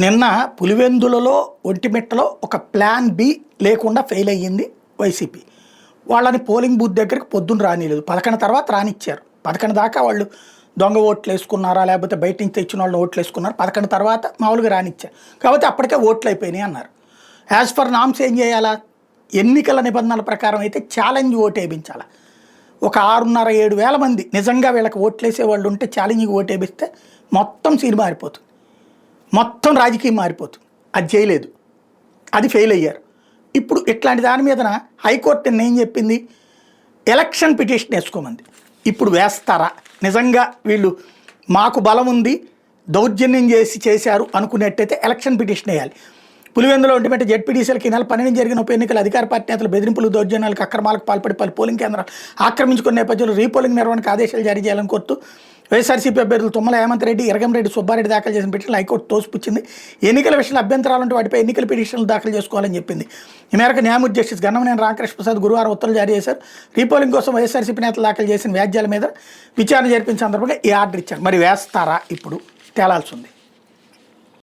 నిన్న పులివెందులలో ఒంటిమిట్టలో ఒక plan B లేకుండా ఫెయిల్ అయ్యింది వైసీపీ. వాళ్ళని పోలింగ్ బూత్ దగ్గరికి పొద్దున్న రానిలేదు, 11 తర్వాత రానిచ్చారు. 11 దాకా వాళ్ళు దొంగ ఓట్లు వేసుకున్నారా లేకపోతే బయట నుంచి తెచ్చిన వాళ్ళు ఓట్లు వేసుకున్నారు. 11 తర్వాత మామూలుగా రానిచ్చారు కాబట్టి అప్పటికే ఓట్లు అయిపోయినాయి అన్నారు. యాజ్ ఫర్ నామ్స్ ఏం చేయాలా, ఎన్నికల నిబంధనల ప్రకారం అయితే ఛాలెంజ్ ఓటు వేయించాలి. ఒక 6,500-7 వేల మంది నిజంగా వీళ్ళకి ఓట్లు వేసే వాళ్ళు ఉంటే ఛాలెంజ్కి ఓటు వేయిస్తే మొత్తం సీన్ మారిపోతుంది, మొత్తం రాజకీయం మారిపోతుంది. అది చేయలేదు, అది ఫెయిల్ అయ్యారు. ఇప్పుడు ఇట్లాంటి దాని మీదన హైకోర్టు నిన్న ఏం చెప్పింది, ఎలక్షన్ పిటిషన్ వేసుకోమంది. ఇప్పుడు వేస్తారా, నిజంగా వీళ్ళు మాకు బలం ఉంది దౌర్జన్యం చేశారు అనుకునేట్టయితే ఎలక్షన్ పిటిషన్ వేయాలి. పులివెందులో ఒంటిమిట్ట జెడ్పీటీసీలకి నెల 12 జరిగిన ఉప ఎన్నికలు అధికార పార్టీ నేతలు బెదిరింపులు, దౌర్జన్యాలకు, అక్రమాలకు పాల్పడి పలు పోలింగ్ కేంద్రాలు ఆక్రమించుకున్న నేపథ్యంలో రీపోలింగ్ నిర్వహణకు ఆదేశాలు జారీ చేయాలని కోరుతూ వైఎస్ఆర్సీపీ అభ్యర్థులు తుమ్మల హేమంత్ రెడ్డి, ఎరగంరెడ్డి సుబ్బారెడ్డి దాఖలు చేసిన పిటిషన్లు హైకోర్టు తోసిపుచ్చింది. ఎన్నికల విషయంలో అభ్యంతరాలుంటే వాటిపై ఎన్నికల పిటిషన్లు దాఖలు చేసుకోవాలని చెప్పింది. ఈ మేరకు న్యాయమూర్తి జస్టిస్ గన్నమనేని రామకృష్ణ ప్రసాద్ గురువారం ఉత్తర్వులు జారీ చేశారు. రీపోలింగ్ కోసం వైఎస్ఆర్సీపీ నేతలు దాఖలు చేసిన వ్యాజ్యాల మీద విచారణ జరిపిన సందర్భంగా ఈ ఆర్డర్ ఇచ్చారు. మరి వేస్తారా ఇప్పుడు తేలాల్సి ఉంది.